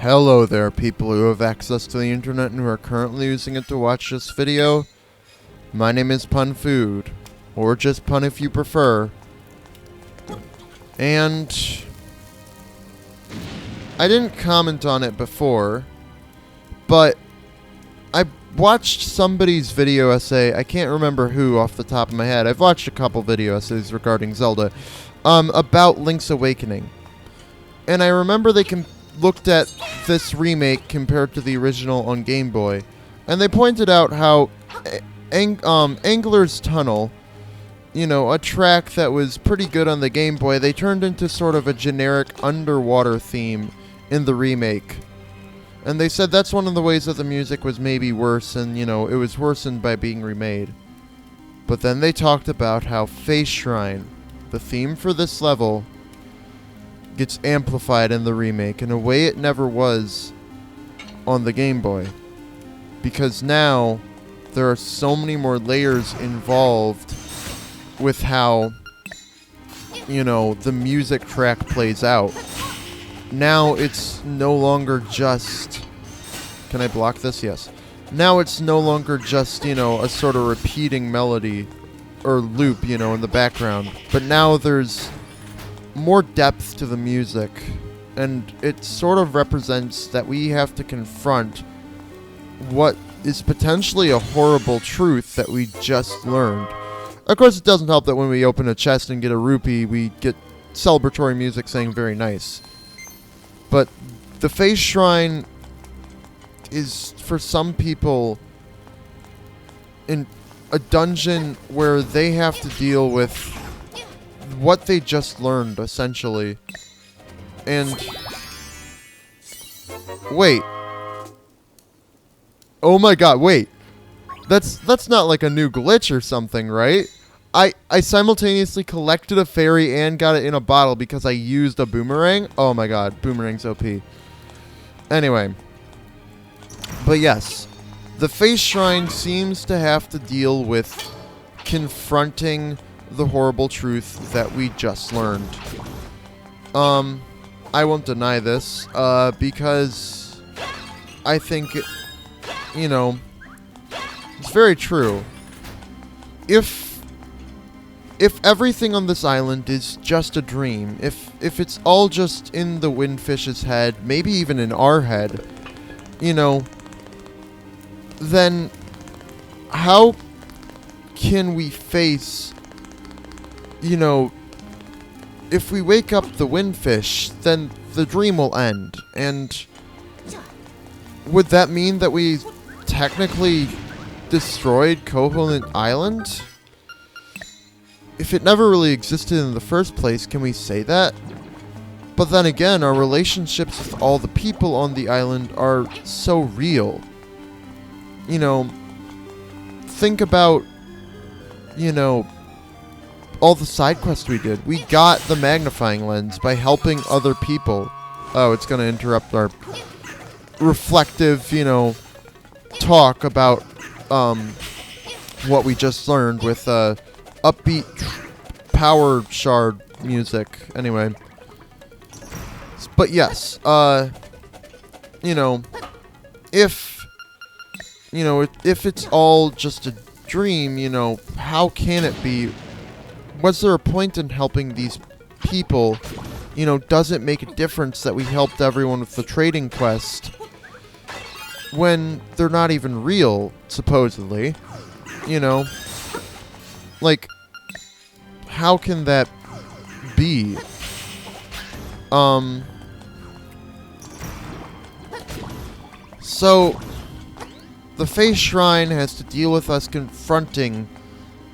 Hello there, people who have access to the internet and who are currently using it to watch this video. My name is Pun Food, or just Pun if you prefer. And I didn't comment on it before, but I watched somebody's video essay. I can't remember who off the top of my head. I've watched a couple video essays regarding Zelda, about Link's Awakening. And I remember they looked at this remake compared to the original on Game Boy, and they pointed out how Angler's Tunnel, you know, a track that was pretty good on the Game Boy, they turned into sort of a generic underwater theme in the remake. And they said that's one of the ways that the music was maybe worse, and, you know, it was worsened by being remade. But then they talked about how Face Shrine, the theme for this level, gets amplified in the remake in a way it never was on the Game Boy. Because now there are so many more layers involved with how, you know, the music track plays out. Now it's no longer just... Can I block this? Yes. Now it's no longer just, you know, a sort of repeating melody or loop, you know, in the background. But now there's more depth to the music, and it sort of represents that we have to confront what is potentially a horrible truth that we just learned. Of course, it doesn't help that when we open a chest and get a rupee, we get celebratory music saying very nice. But the Face Shrine is, for some people, in a dungeon where they have to deal with what they just learned, essentially. And wait. Oh my god, wait. That's not like a new glitch or something, right? I simultaneously collected a fairy and got it in a bottle because I used a boomerang. Oh my god, boomerang's OP. Anyway. But yes, the Face Shrine seems to have to deal with confronting the horrible truth that we just learned. I won't deny this, because I think, you know, it's very true. If everything on this island is just a dream, if it's all just in the Windfish's head, maybe even in our head, you know, then how can we face, you know, if we wake up the Windfish, then the dream will end. And would that mean that we technically destroyed Koholint Island? If it never really existed in the first place, can we say that? But then again, our relationships with all the people on the island are so real. You know, think about, you know, all the side quests we did. We got the magnifying lens by helping other people. Oh, it's going to interrupt our reflective, you know, talk about what we just learned with upbeat power shard music. Anyway. But yes, you know, if it's all just a dream, you know, how can it be? Was there a point in helping these people? You know, does it make a difference that we helped everyone with the trading quest when they're not even real, supposedly? You know, like, how can that be? So, the Face Shrine has to deal with us confronting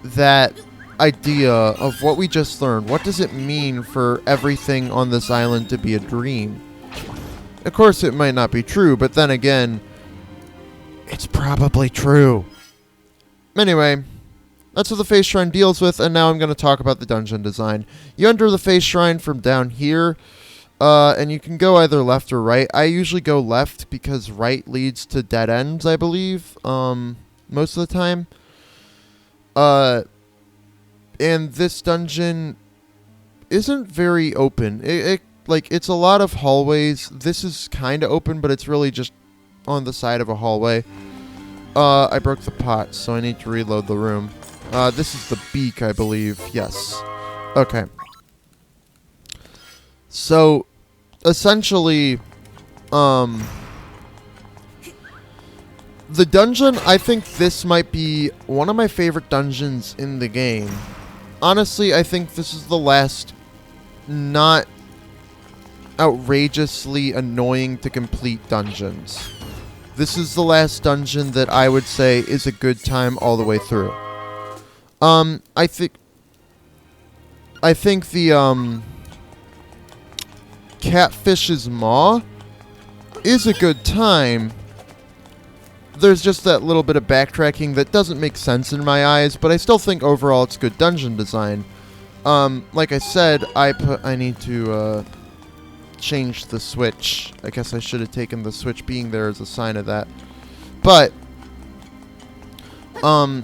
that idea of what we just learned. What does it mean for everything on this island to be a dream? Of course, it might not be true, but then again, it's probably true. Anyway, that's what the Face Shrine deals with, and now I'm going to talk about the dungeon design. You enter the Face Shrine from down here, and you can go either left or right. I usually go left because right leads to dead ends, I believe, most of the time. And this dungeon isn't very open. It like, it's a lot of hallways. This is kind of open, but it's really just on the side of a hallway. I broke the pot, so I need to reload the room. This is the beak, I believe. Yes. Okay. So, essentially, the dungeon, I think this might be one of my favorite dungeons in the game. Honestly, I think this is the last not outrageously annoying to complete dungeons. This is the last dungeon that I would say is a good time all the way through. I think the Catfish's Maw is a good time. There's just that little bit of backtracking that doesn't make sense in my eyes, but I still think overall it's good dungeon design. Like I said, I need to change the switch. I guess I should have taken the switch being there as a sign of that. But I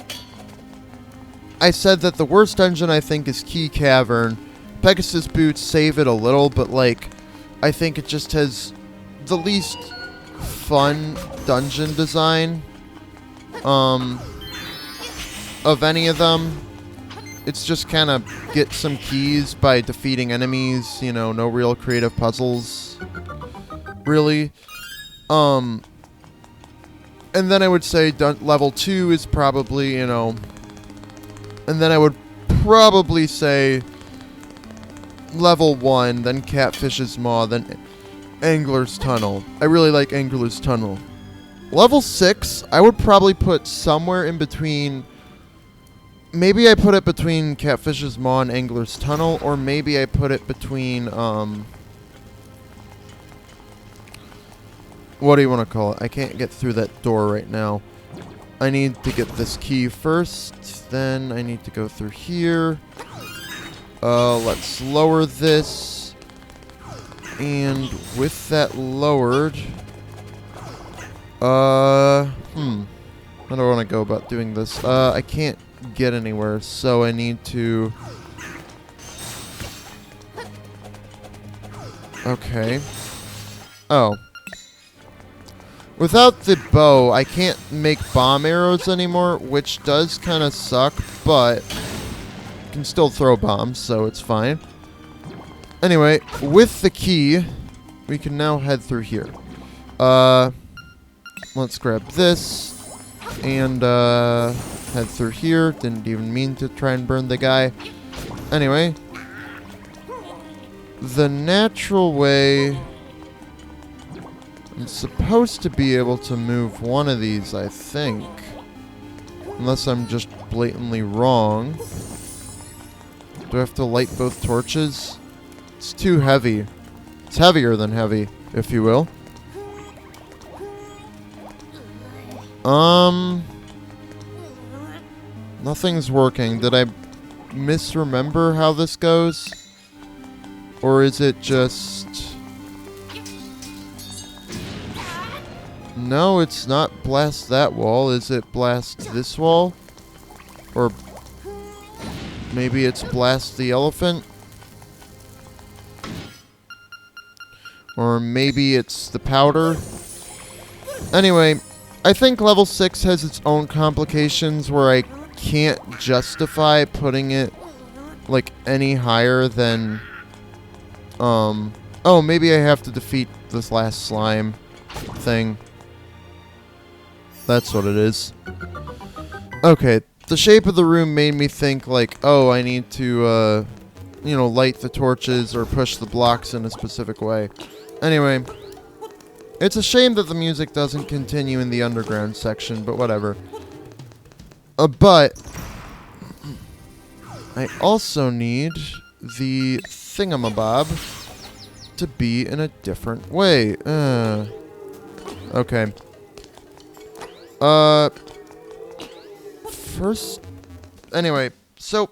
said that the worst dungeon I think is Key Cavern. Pegasus Boots save it a little, but like I think it just has the least fun dungeon design of any of them. It's just kind of get some keys by defeating enemies, you know, no real creative puzzles, really. And then I would say level 2 is probably, you know, and then I would probably say level 1, then Catfish's Maw, then Angler's Tunnel. I really like Angler's Tunnel. Level 6, I would probably put somewhere in between. Maybe I put it between Catfish's Maw and Angler's Tunnel, or maybe I put it between, what do you want to call it? I can't get through that door right now. I need to get this key first, then I need to go through here. Let's lower this. And with that lowered, how do I want to go about doing this? I can't get anywhere, so I need to... Okay. Oh. Without the bow, I can't make bomb arrows anymore, which does kind of suck, but I can still throw bombs, so it's fine. Anyway, with the key, we can now head through here. Let's grab this and head through here. Didn't even mean to try and burn the guy. Anyway, the natural way... I'm supposed to be able to move one of these, I think. Unless I'm just blatantly wrong. Do I have to light both torches? It's too heavy. It's heavier than heavy, if you will. Nothing's working. Did I misremember how this goes? Or is it just... No, it's not blast that wall. Is it blast this wall? Or maybe it's blast the elephant? Or maybe it's the powder? Anyway, I think level 6 has its own complications where I can't justify putting it like any higher than oh, maybe I have to defeat this last slime thing. That's what it is. Okay, the shape of the room made me think like, oh, I need to, you know, light the torches or push the blocks in a specific way. Anyway, it's a shame that the music doesn't continue in the underground section, but whatever. But I also need the thingamabob to be in a different way. Okay. First, anyway, so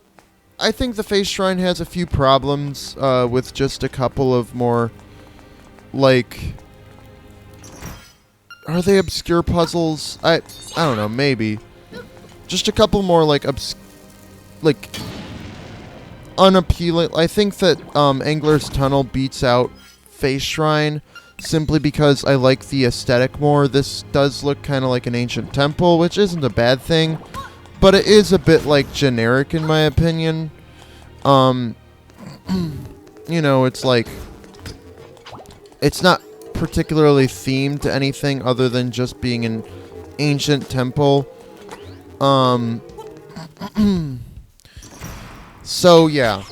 I think the face shrine has a few problems with just a couple of more, like, are they obscure puzzles? I don't know, maybe. Just a couple more, like, unappealing. I think that Angler's Tunnel beats out Face Shrine, simply because I like the aesthetic more. This does look kind of like an ancient temple, which isn't a bad thing, but it is a bit, like, generic in my opinion. You know, it's like, it's not particularly themed to anything other than just being an ancient temple. So yeah,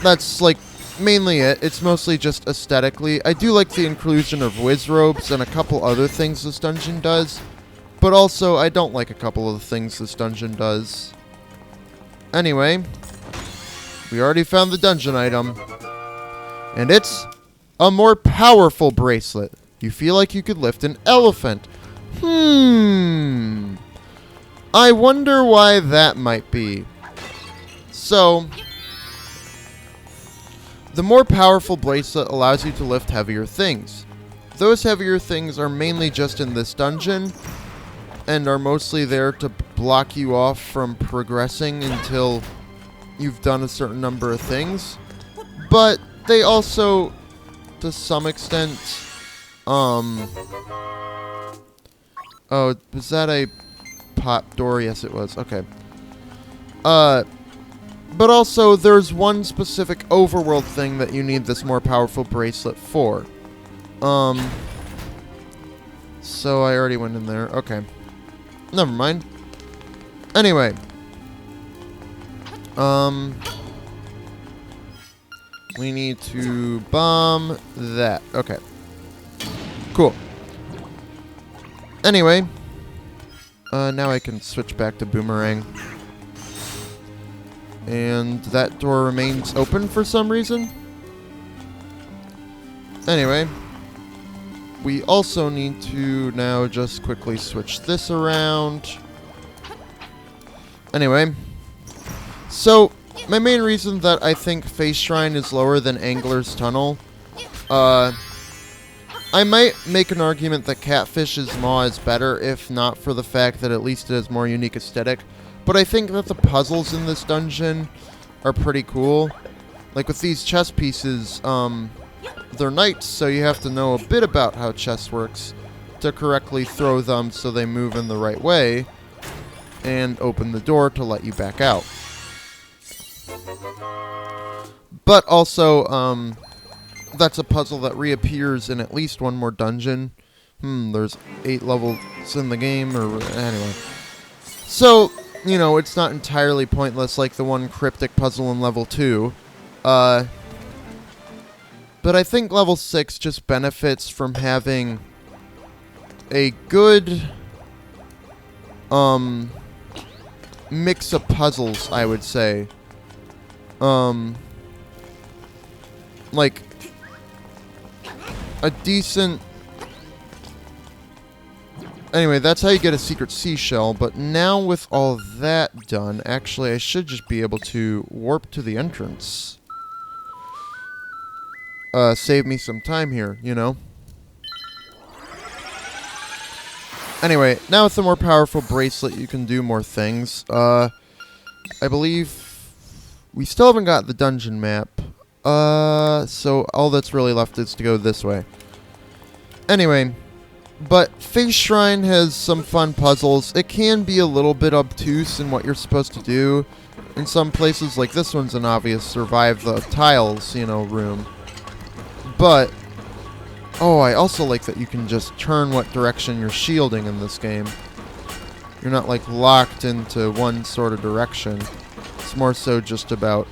that's like mainly it. It's mostly just aesthetically. I do like the inclusion of whiz robes and a couple other things this dungeon does, but also I don't like a couple of the things this dungeon does. Anyway, we already found the dungeon item, and it's a more powerful bracelet. You feel like you could lift an elephant. I wonder why that might be. So, the more powerful bracelet allows you to lift heavier things. Those heavier things are mainly just in this dungeon, and are mostly there to block you off from progressing until you've done a certain number of things. But they also, to some extent, oh, was that a pop door? Yes, it was. Okay. But also, there's one specific overworld thing that you need this more powerful bracelet for. So I already went in there. Okay. Never mind. Anyway. We need to bomb that. Okay. Cool. Anyway. Now I can switch back to Boomerang. And that door remains open for some reason. Anyway. We also need to now just quickly switch this around. Anyway. So, my main reason that I think Face Shrine is lower than Angler's Tunnel, I might make an argument that Catfish's Maw is better, if not for the fact that at least it has more unique aesthetic. But I think that the puzzles in this dungeon are pretty cool. Like with these chess pieces, they're knights, so you have to know a bit about how chess works to correctly throw them so they move in the right way and open the door to let you back out. But also, that's a puzzle that reappears in at least one more dungeon. There's 8 levels in the game, or anyway. So, you know, it's not entirely pointless like the one cryptic puzzle in level 2. But I think level 6 just benefits from having a good mix of puzzles, I would say. Like a decent... Anyway, that's how you get a secret seashell, but now with all that done, actually I should just be able to warp to the entrance. Save me some time here, you know? Anyway, now with the more powerful bracelet, you can do more things. I believe we still haven't got the dungeon map. So all that's really left is to go this way. Anyway, but Face Shrine has some fun puzzles. It can be a little bit obtuse in what you're supposed to do. In some places, like this one's an obvious survive the tiles, you know, room. But, oh, I also like that you can just turn what direction you're shielding in this game. You're not, like, locked into one sort of direction. It's more so just about...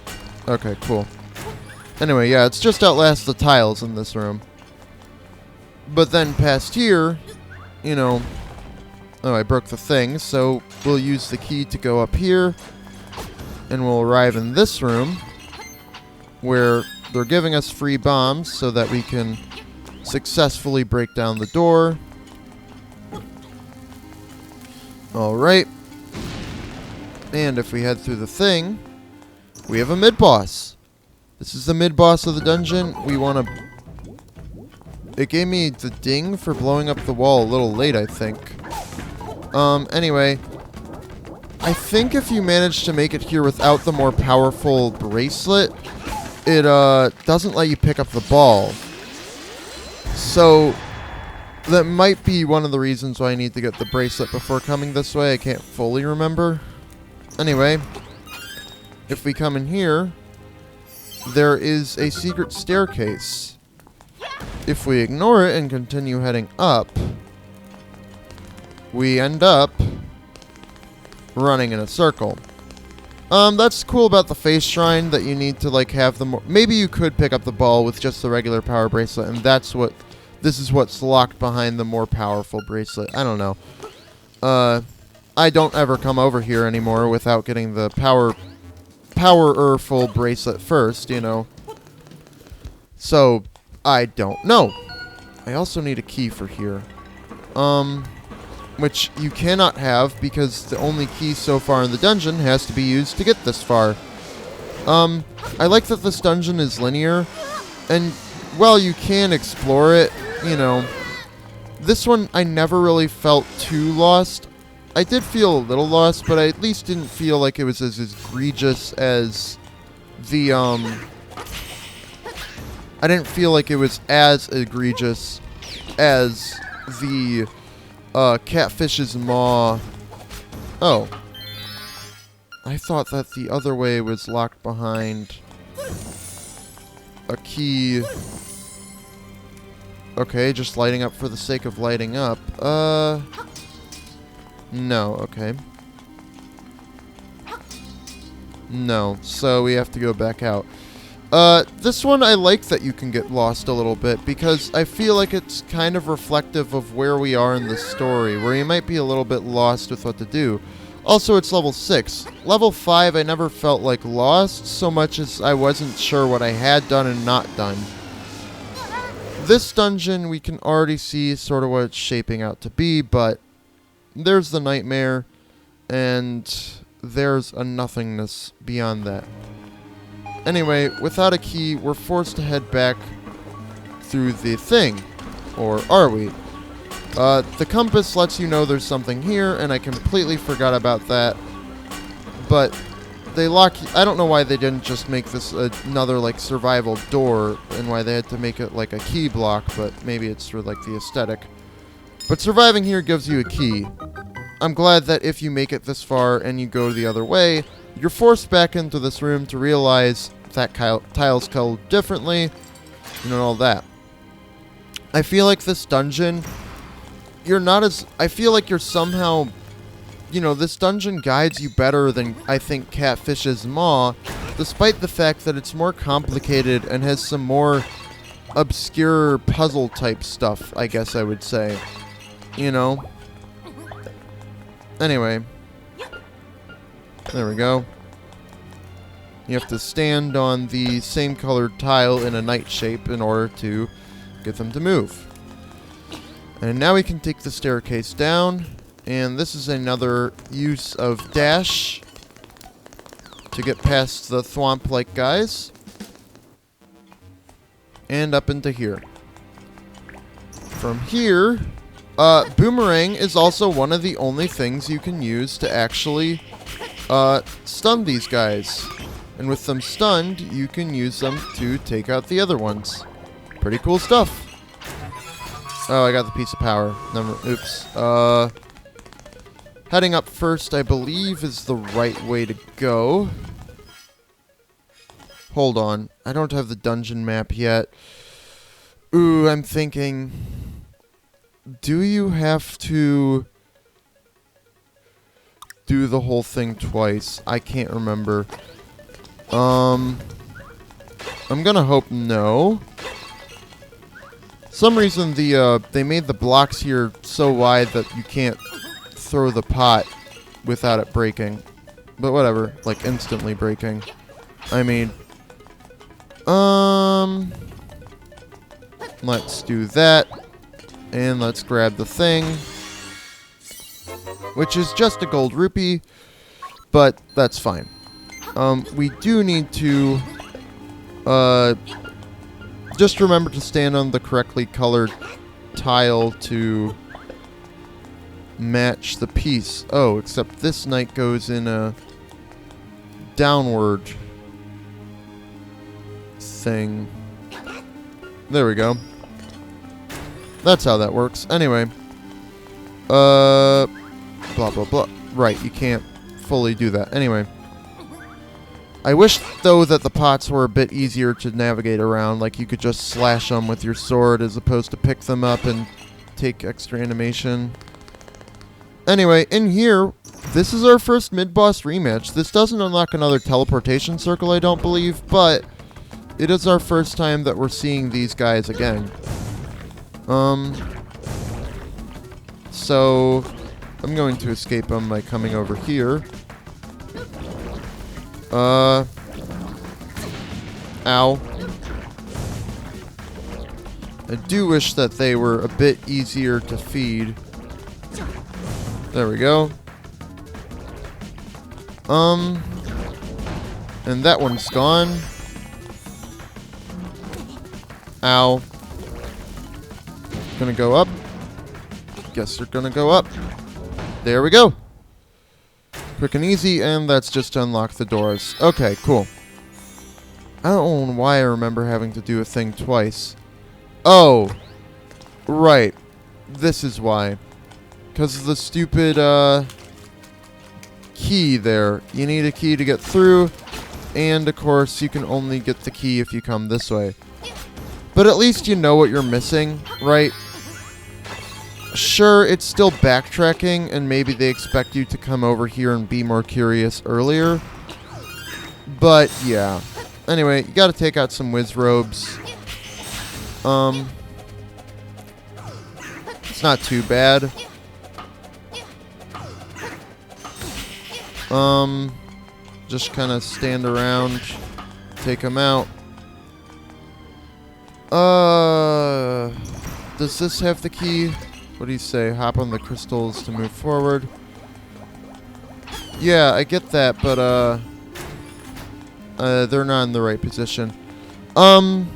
Okay, cool. Anyway, yeah, it's just outlast the tiles in this room. But then past here, you know... Oh, I broke the thing, so we'll use the key to go up here. And we'll arrive in this room, where they're giving us free bombs so that we can successfully break down the door. Alright. And if we head through the thing, we have a mid-boss. This is the mid-boss of the dungeon. We want to... It gave me the ding for blowing up the wall a little late, I think. Anyway. I think if you manage to make it here without the more powerful bracelet, it doesn't let you pick up the ball. So that might be one of the reasons why I need to get the bracelet before coming this way. I can't fully remember. Anyway, if we come in here, there is a secret staircase. If we ignore it and continue heading up, we end up running in a circle. That's cool about the face shrine, that you need to like have the more. Maybe you could pick up the ball with just the regular power bracelet, and this is what's locked behind the more powerful bracelet. I don't know. I don't ever come over here anymore without getting the powerful bracelet first, you know. So I don't know. I also need a key for here. Which you cannot have because the only key so far in the dungeon has to be used to get this far. I like that this dungeon is linear, and while you can explore it, you know, this one I never really felt too lost. I did feel a little lost, but I at least didn't feel like it was as egregious as the, I didn't feel like it was as egregious as the Catfish's Maw. Oh. I thought that the other way was locked behind a key. Okay, just lighting up for the sake of lighting up. No, okay. No, so we have to go back out. This one I like that you can get lost a little bit, because I feel like it's kind of reflective of where we are in the story, where you might be a little bit lost with what to do. Also, it's level 6. Level 5, I never felt like lost so much as I wasn't sure what I had done and not done. This dungeon, we can already see sort of what it's shaping out to be, but there's the nightmare, and there's a nothingness beyond that. Anyway, without a key, we're forced to head back through the thing. Or are we? The compass lets you know there's something here, and I completely forgot about that. But they lock... I don't know why they didn't just make this another, like, survival door, and why they had to make it, like, a key block, but maybe it's for, like, the aesthetic. But surviving here gives you a key. I'm glad that if you make it this far and you go the other way, you're forced back into this room to realize that tiles colored differently, and all that. I feel like this dungeon, you're not as... I feel like you're somehow... You know, this dungeon guides you better than, I think, Catfish's Maw, despite the fact that it's more complicated and has some more obscure puzzle-type stuff, I guess I would say. You know? Anyway. There we go. You have to stand on the same colored tile in a night shape in order to get them to move. And now we can take the staircase down. And this is another use of dash to get past the thwomp-like guys. And up into here. From here, boomerang is also one of the only things you can use to actually stun these guys. And with them stunned, you can use them to take out the other ones. Pretty cool stuff. Oh, I got the piece of power. Oops. Heading up first, I believe, is the right way to go. Hold on. I don't have the dungeon map yet. Ooh, I'm thinking... Do you have to do the whole thing twice? I can't remember. I'm gonna hope no. Some reason they made the blocks here so wide that you can't throw the pot without it breaking. But whatever, like instantly breaking. I mean, let's do that. And let's grab the thing, which is just a gold rupee, but that's fine. We do need to just remember to stand on the correctly colored tile to match the piece. Oh, except this knight goes in a downward thing. There we go. That's how that works. Anyway. Blah, blah, blah. Right, you can't fully do that. Anyway. I wish, though, that the pots were a bit easier to navigate around. Like, you could just slash them with your sword as opposed to pick them up and take extra animation. Anyway, in here, this is our first mid-boss rematch. This doesn't unlock another teleportation circle, I don't believe, but it is our first time that we're seeing these guys again. So I'm going to escape them by coming over here. Ow. I do wish that they were a bit easier to feed. There we go. And that one's gone. Ow. Gonna go up. Guess they're gonna go up. There we go. Quick and easy, and that's just to unlock the doors. Okay, cool. I don't know why I remember having to do a thing twice. Oh. Right. This is why. Because of the stupid, key there. You need a key to get through, and of course, you can only get the key if you come this way. But at least you know what you're missing, right? Sure, it's still backtracking, and maybe they expect you to come over here and be more curious earlier. But, yeah. Anyway, you gotta take out some whiz robes. It's not too bad. Just kind of stand around, take them out. Does this have the key? What do you say? Hop on the crystals to move forward. Yeah, I get that, but, they're not in the right position. So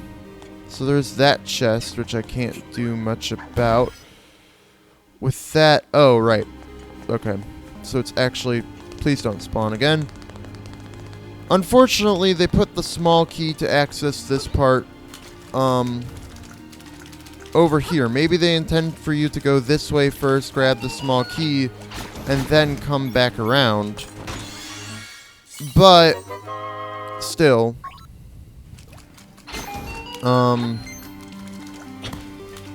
there's that chest, which I can't do much about. With that, oh, right. Okay. So it's actually, please don't spawn again. Unfortunately, they put the small key to access this part, over here. Maybe they intend for you to go this way first, grab the small key, and then come back around. But still,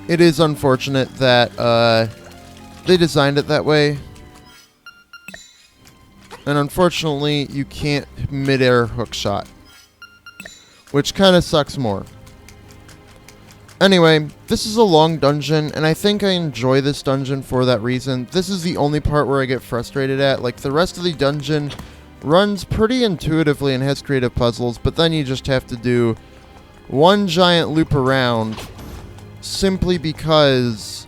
it is unfortunate that they designed it that way. And unfortunately, you can't mid-air hookshot, which kind of sucks more. Anyway, this is a long dungeon, and I think I enjoy this dungeon for that reason. This is the only part where I get frustrated at. Like, the rest of the dungeon runs pretty intuitively and has creative puzzles, but then you just have to do one giant loop around simply because,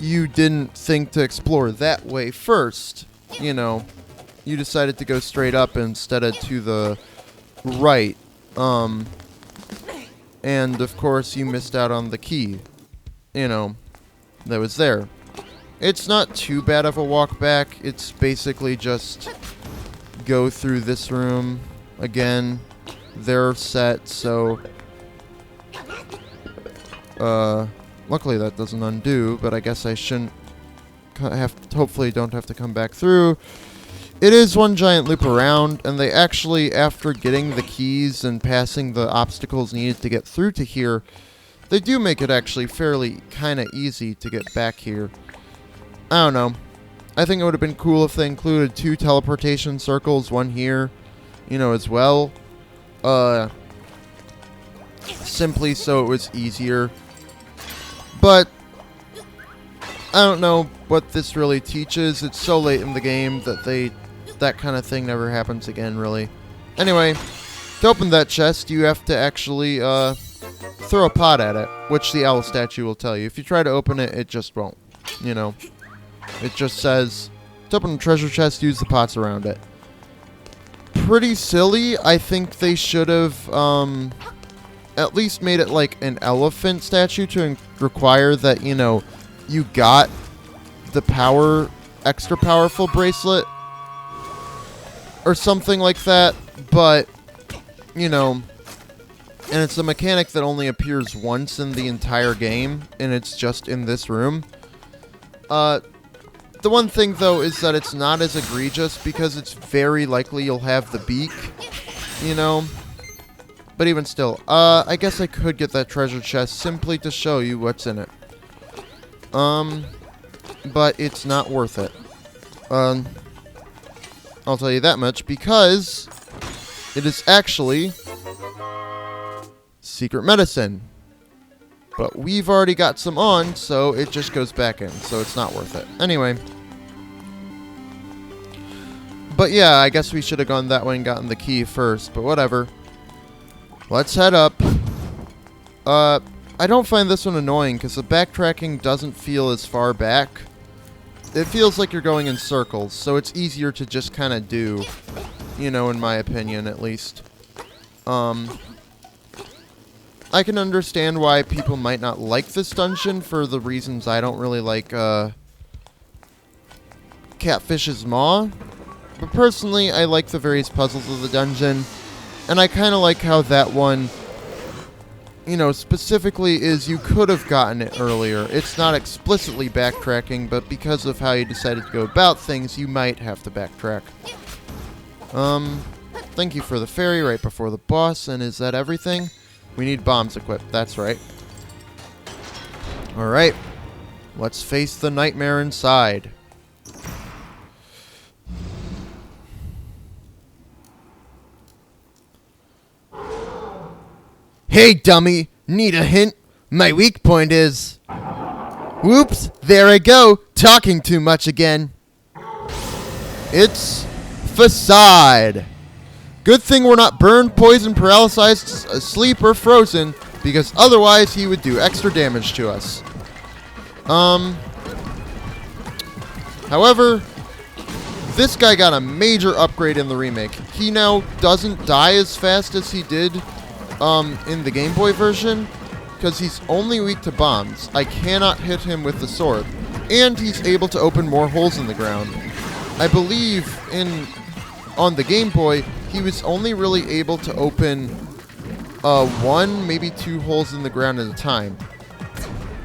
you didn't think to explore that way first. You know, you decided to go straight up instead of to the right. And of course you missed out on the key, you know, that was there. It's not too bad of a walk back. It's basically just go through this room again. They're set, so luckily that doesn't undo, but I guess I shouldn't hopefully don't have to come back through. It is one giant loop around, and they actually, after getting the keys and passing the obstacles needed to get through to here, they do make it actually fairly kind of easy to get back here. I don't know. I think it would have been cool if they included 2 teleportation circles, one here, you know, as well. Simply so it was easier. But I don't know what this really teaches. It's so late in the game that that kind of thing never happens again, really. Anyway, to open that chest, you have to actually throw a pot at it, which the owl statue will tell you. If you try to open it, it just won't. You know, it just says, to open a treasure chest, use the pots around it. Pretty silly. I think they should have at least made it like an elephant statue to require that, you know, you got the extra powerful bracelet or something like that. But, you know, And it's a mechanic that only appears once in the entire game, and it's just in this room. The one thing, though, is that it's not as egregious because it's very likely you'll have the beak, you know? But even still, I guess I could get that treasure chest simply to show you what's in it. But it's not worth it. I'll tell you that much, because it is actually secret medicine. But we've already got some on, so it just goes back in, so it's not worth it. Anyway. But yeah, I guess we should have gone that way and gotten the key first, but whatever. Let's head up. I don't find this one annoying, because the backtracking doesn't feel as far back. It feels like you're going in circles, so it's easier to just kind of do, you know, in my opinion, at least. I can understand why people might not like this dungeon for the reasons I don't really like, Catfish's Maw. But personally, I like the various puzzles of the dungeon, and I kind of like how that one, you know, specifically is you could have gotten it earlier. It's not explicitly backtracking, but because of how you decided to go about things, you might have to backtrack. Thank you for the fairy right before the boss, and is that everything? We need bombs equipped, that's right. Alright, let's face the nightmare inside. Hey, dummy! Need a hint? My weak point is... Whoops! There I go! Talking too much again. It's... Facade! Good thing we're not burned, poisoned, paralyzed, asleep, or frozen, because otherwise he would do extra damage to us. However, this guy got a major upgrade in the remake. He now doesn't die as fast as he did in the Game Boy version, because he's only weak to bombs. I cannot hit him with the sword. And he's able to open more holes in the ground. I believe on the Game Boy, he was only really able to open one, maybe two holes in the ground at a time.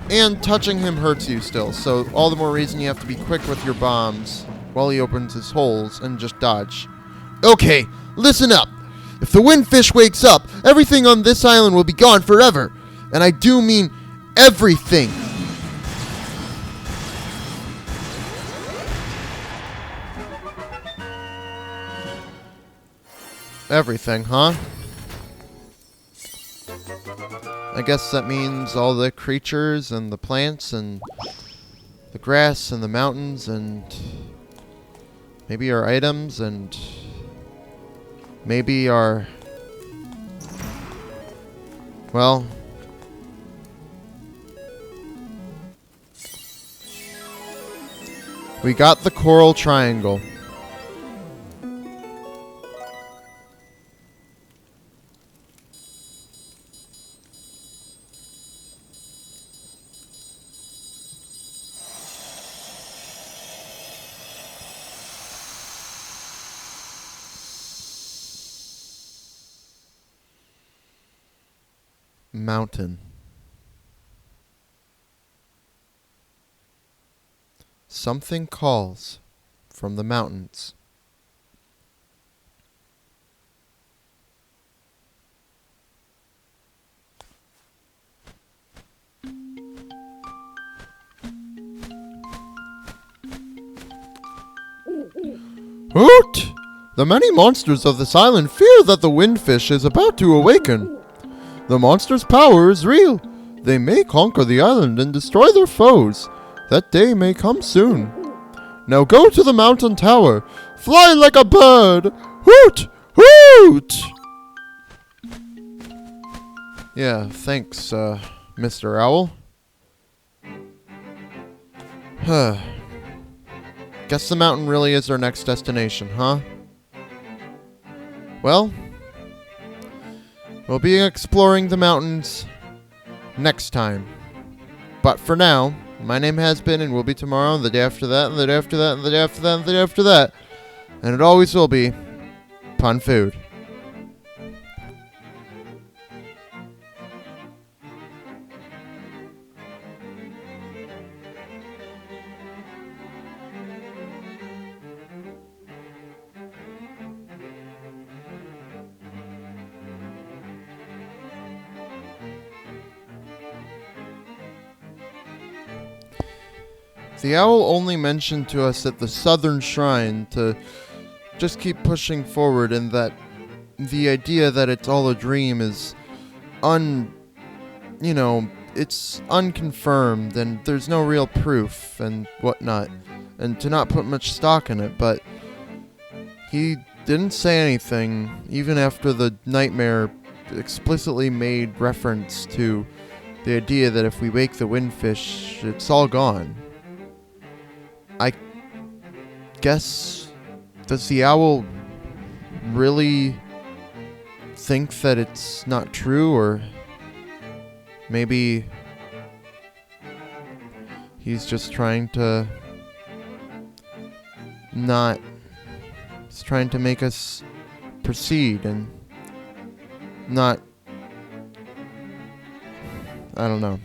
And touching him hurts you still, so all the more reason you have to be quick with your bombs while he opens his holes and just dodge. Okay, listen up. If the windfish wakes up, everything on this island will be gone forever. And I do mean everything. Everything, huh? I guess that means all the creatures and the plants and the grass and the mountains and maybe our items and maybe our... Well... We got the coral triangle. Mountain. Something calls from the mountains. Hoot! The many monsters of this island fear that the windfish is about to awaken. The monster's power is real. They may conquer the island and destroy their foes. That day may come soon. Now go to the mountain tower. Fly like a bird. Hoot! Hoot! Yeah, thanks, Mr. Owl. Guess the mountain really is our next destination, huh? Well, we'll be exploring the mountains next time. But for now, my name has been and will be tomorrow, and the day after that, and the day after that, and the day after that, and the day after that. And it always will be Pun Food. The owl only mentioned to us at the southern shrine to just keep pushing forward, and that the idea that it's all a dream is it's unconfirmed and there's no real proof and whatnot, and to not put much stock in it. But he didn't say anything, even after the nightmare explicitly made reference to the idea that if we wake the windfish, it's all gone. I guess, does the owl really think that it's not true, or maybe he's just trying to not... He's trying to make us proceed and not... I don't know.